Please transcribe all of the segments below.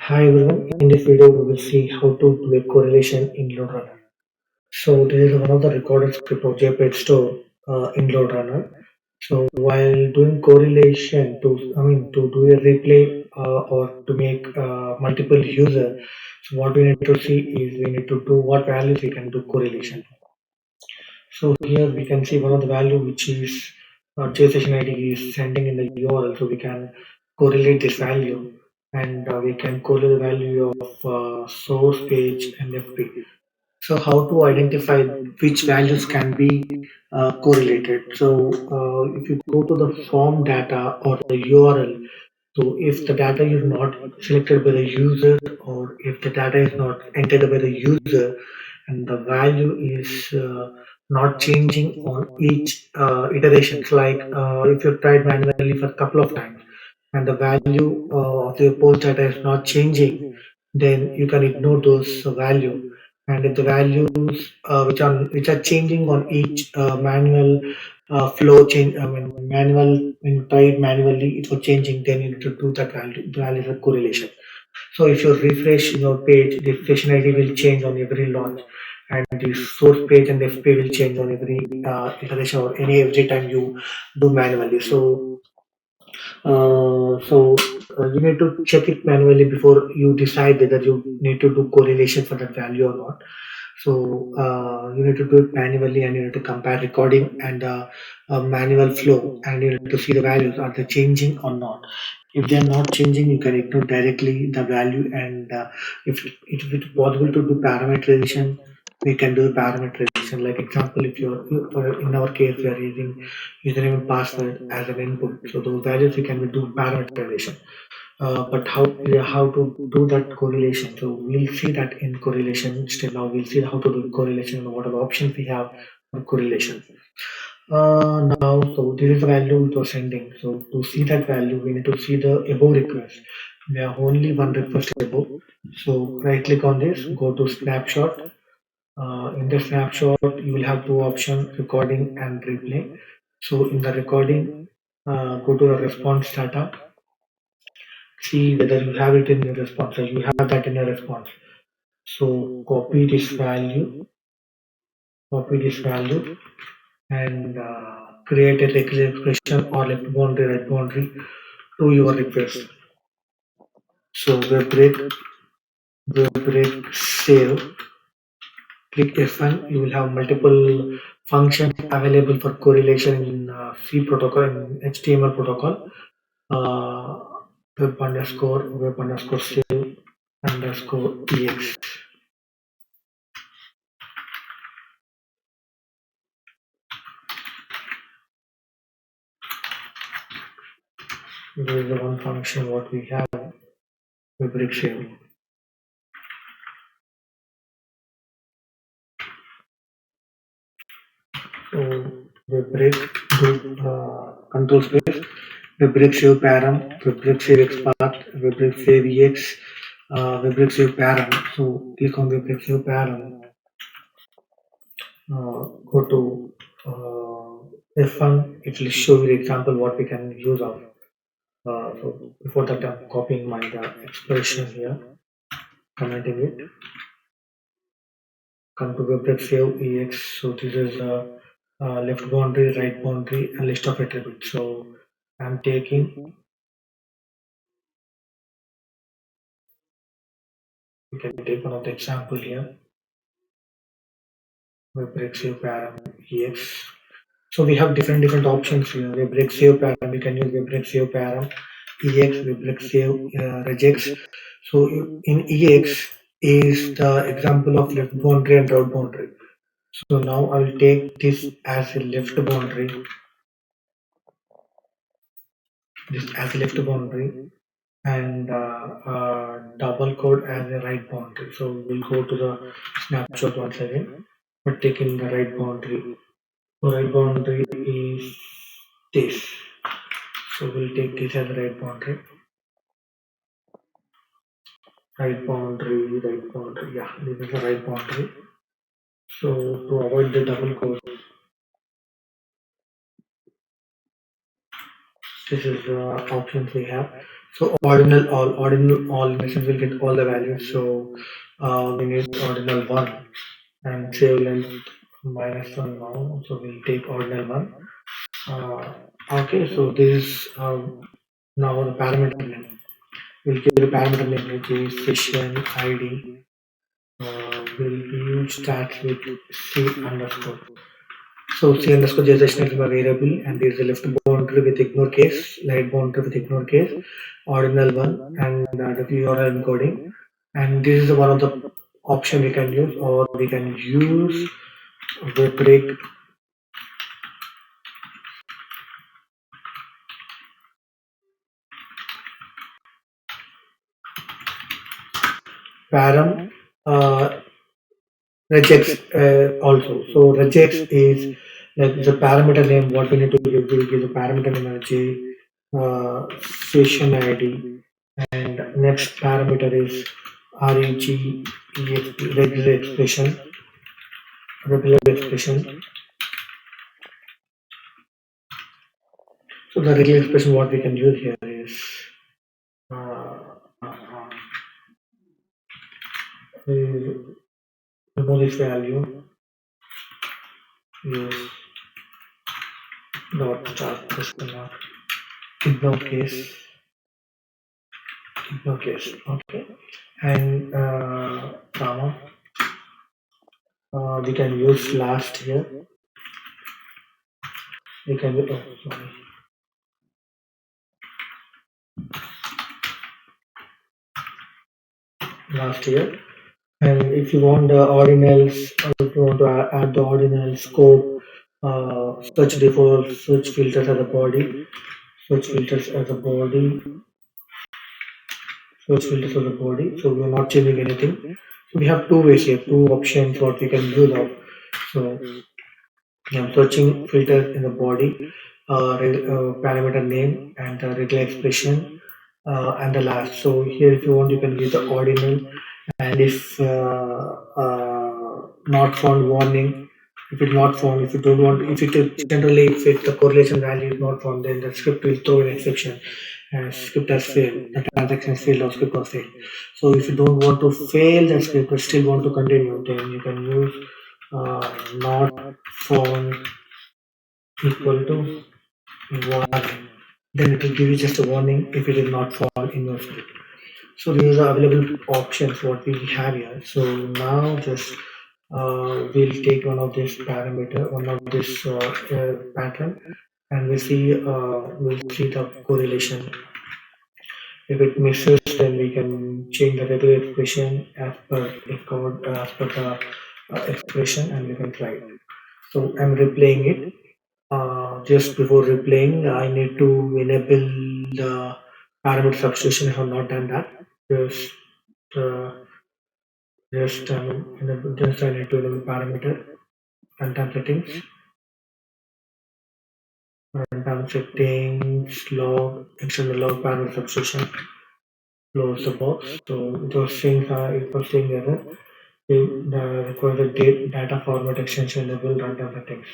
Hi everyone, in this video we will see how to do a correlation in LoadRunner. So this is one of the recorded script of JPEG store in LoadRunner. So while doing correlation to do a replay or to make multiple user, so what we need to see is we need to do what values we can do correlation. So here we can see one of the value which is JSession ID is sending in the URL, so we can correlate this value and we can correlate the value of source page and FP. So how to identify which values can be correlated? So if you go to the form data or the URL, so if the data is not selected by the user or if the data is not entered by the user and the value is not changing on each iterations, like if you tried manually for a couple of times and the value of your post data is not changing, then you can ignore those value. And if the values which are changing on each manual flow change, I mean manual, when you try it manually it was changing, then you need to do that value, the value of correlation. So if you refresh your page, the session ID will change on every launch, and the source page and FP will change on every iteration or every time you do manually. You need to check it manually before you decide whether you need to do correlation for that value or not. So you need to do it manually, and you need to compare recording and manual flow, and you need to see the values are they changing or not. If they are not changing, you can ignore directly the value, and if it's possible to do parameterization, we can do parameterization. Like example, if in our case we are using username and password as an input, so those values we can do parameterization. But how to do that correlation? So we'll see that in correlation. Still now we'll see how to do correlation and what are the options we have for correlation. So this is the value it was sending. So to see that value, we need to see the above request. We have only one request above. So right click on this, go to snapshot. In the snapshot, you will have two options: recording and replay. So in the recording, go to the response data, see whether you have it in your response, or you have that in your response. So copy this value, and create a regular expression or left boundary, right boundary to your request. So web break save. Click F1. You will have multiple functions available for correlation in C protocol and HTML protocol. Uh, web underscore save underscore ex. This is the one function what we have. Web break save. So web break do control space. Web break save param. Web break save xpath. Web break save ex. Web break save param. So click on web break save param. Go to F1, it will show you the example what we can use of. So before that, I'm copying my expression here, commenting it. Come to web save ex. So this is left boundary, right boundary, and list of attributes. So I'm taking. We can take one of the example here. Web save param ex. So we have different options here. Web save param. We can use web save param ex, web save regex. So in ex is the example of left boundary and right boundary. So now I will take this as a left boundary, and double code as a right boundary. So we'll go to the snapshot once again, but taking the right boundary. So right boundary is this. So we'll take this as a right boundary. Right boundary. Yeah, this is the right boundary. So to avoid the double code, this is the options we have. So ordinal all machines will get all the values. So we need ordinal one and save length -1 now. So we'll take ordinal one. Uh, okay, so this is now the parameter name. We'll give the parameter name which is session ID. Will use stats with c underscore. So C underscore gestation is my variable, and there is a left boundary with ignore case, right boundary with ignore case, ordinal one, and the URL encoding. And this is one of the option we can use, or we can use the break param regex also. So regex is like the parameter name. What we need to give, we give the parameter name as session ID, and next parameter is reg regular expression, regular expression. So the regular expression what we can use here is we remove this value, use dot start question mark, ignore case, ignore case. Okay, and comma. We can use last here. We can sorry, last here. And if you want the ordinals, or if you want to add the ordinal scope, search default, search filters as a body, search filters as a body, search filters as a body. So we are not changing anything. So we have two ways here, two options what we can do now. So I'm searching filter in the body, parameter name, and the regular expression, and the last. So here, if you want, you can give the ordinal, and if not found, warning. If it's not found, if you don't want, if it is generally, if the correlation value is not found, then the script will throw an exception. And script has failed, the transaction has failed, or script has failed. So if you don't want to fail the script but still want to continue, then you can use not found equal to warning. Then it will give you just a warning if it is not found in your script. So these are available options what we have here. So now just we'll take one of this parameter, one of this pattern, and we'll see the correlation. If it misses, then we can change the regular expression as per as per the expression, and we can try it. So I'm replaying it. Just before replaying, I need to enable the parameter substitution. I have not done that. Just uh, just I need to enable parameter runtime settings, log, external log parameter substitution, close the box. So those things are equal string error. The required data format extension enable runtime settings.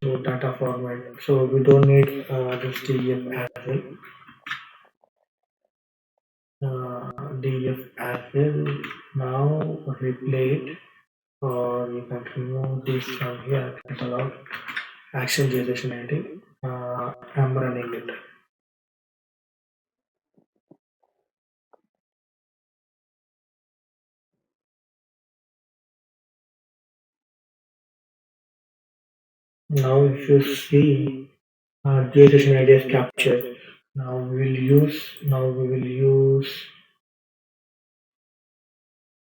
So data format. So we don't need this def as well. Def as well. Now replay it, or you can remove this from here. It's allowed action generation ID. I'm running it. Now if you see generation ID is captured. Now we will use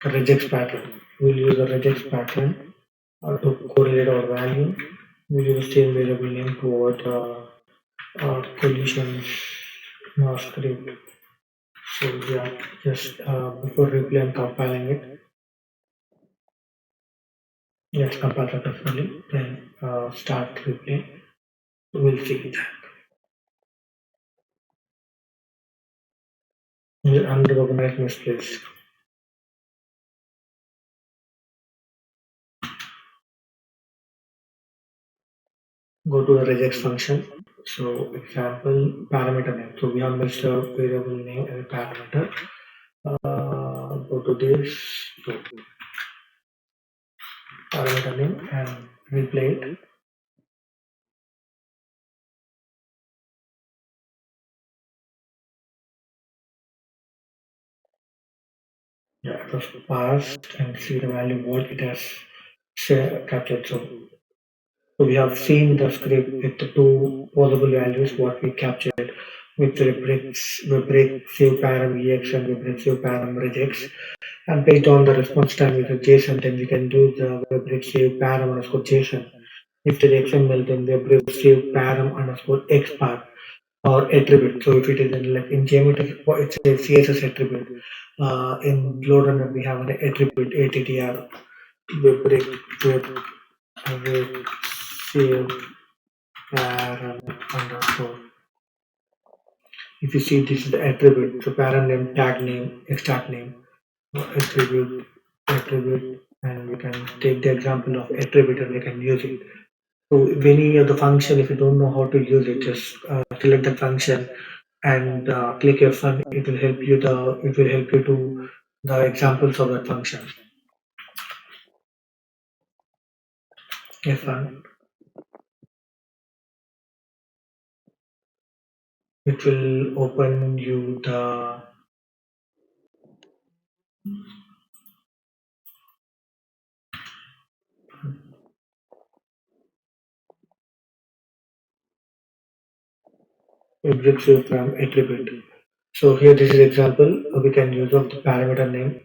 a regex pattern. We'll use a regex pattern to correlate our value. We'll use the same variable name toward collisions script. So yeah, just before replay and compiling it, let's compile successfully. Then start replay. We'll see that. Unrecognized misplace. Go to the regex function. So example parameter name. So we have mixed a variable name and parameter. Go to this, so parameter name and replay it. Yeah, it was passed and see the value what it has captured. So we have seen the script with the two possible values what we captured with rubric save param ex and rubric save param regex. And based on the response time with the JSON, then we can do the rubric save param underscore JSON. If it is XML, then rubric save param underscore XPath or attribute. So if it is in JMeter, it's a CSS attribute. In LoadRunner, we have an attribute attr rubric web save param underscore. If you see this is the attribute, so param name, tag name, extract name, attribute, and we can take the example of attribute and we can use it. So if any of the function, if you don't know how to use it, just select the function and click F1. It will help you to the examples of that function. F1. It will open you the object from attribute. So here this is example. We can use of the parameter name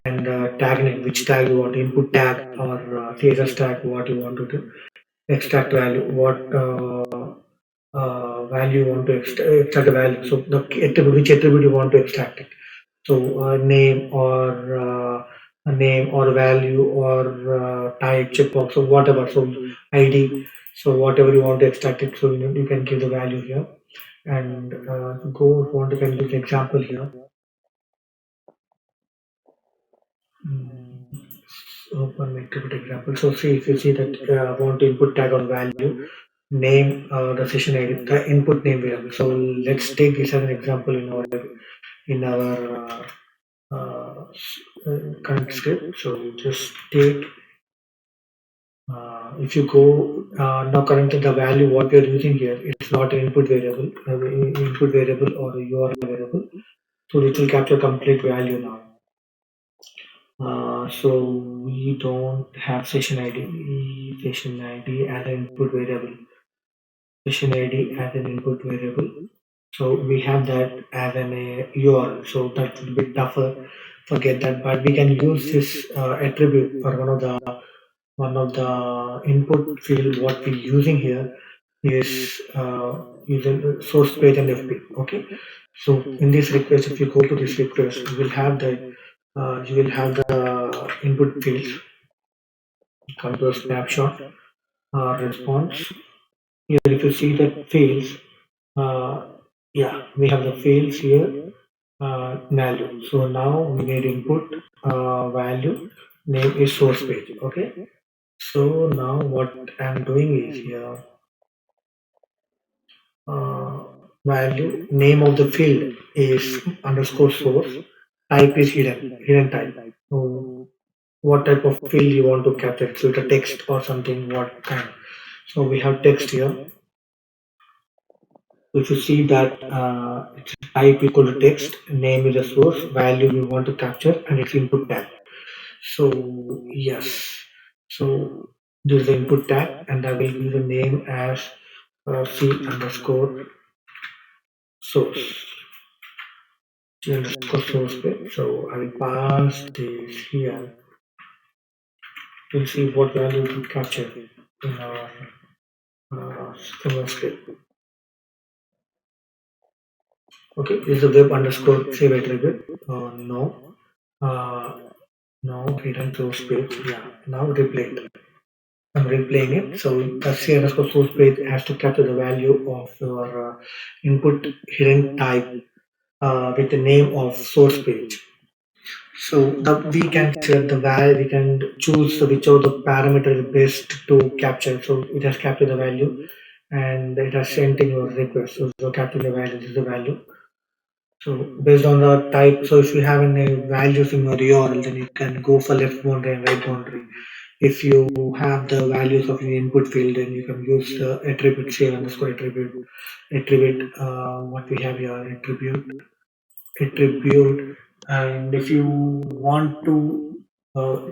and tag name, which tag you want, input tag or CSS tag, what you want to do, extract value, what value you want to extract the value. So the attribute, which attribute you want to extract it. So a name or value or type checkbox or whatever. So ID. So whatever you want to extract it. So you can give the value here and go if you want to can give example here. Mm, Open attribute example. So see if you see that want to input tag on value, name the session ID, the input name variable. So let's take this as an example in our current script. So just take if you go now currently the value what we are using here, it's not an input variable or a URL variable. So it will capture complete value now. So we don't have session ID as an input variable. Session ID as an input variable. So we have that as an URL. So that's a bit tougher. Forget that, but we can use this attribute for one of the input field. What we're using here is using source page and FP. Okay. So in this request, if you go to this request, you will have the input fields. Come to a snapshot response. Here, if you see the fields, uh, yeah, we have the fields here. Value. So now we need input value. Name is source page. Okay. So now what I'm doing is here uh, value name of the field is underscore source. Type is hidden type. So what type of field you want to capture? So it's a text or something. What kind? So we have text here. If you see that it's type equal to text, name is a source, value we want to capture, and it's input tag. So yes, so this is the input tag, and I will give the name as c underscore source. C underscore source page. So I will pass this here. We'll see what value we capture in our script. Okay, this is the web underscore save attribute. No. Uh, No, hidden source page. Yeah, now replay it. I'm replaying it. So the C underscore source page has to capture the value of your input hidden type with the name of source page. So we can set the value, we can choose which of the parameter is best to capture. So it has captured the value and it has sent in your request. So capture the value, this is the value. So based on the type, so if you have any values in your URL, then you can go for left boundary and right boundary. If you have the values of your input field, then you can use the attribute share underscore attribute what we have here attribute, and if you want to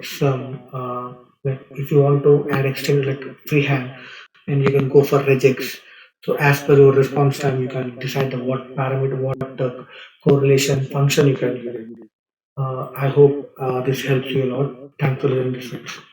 some like if you want to add extended like freehand, and you can go for regex. So as per your response time, you can decide the what parameter, what the correlation function you can use. I hope this helps you a lot. Thanks for listening this.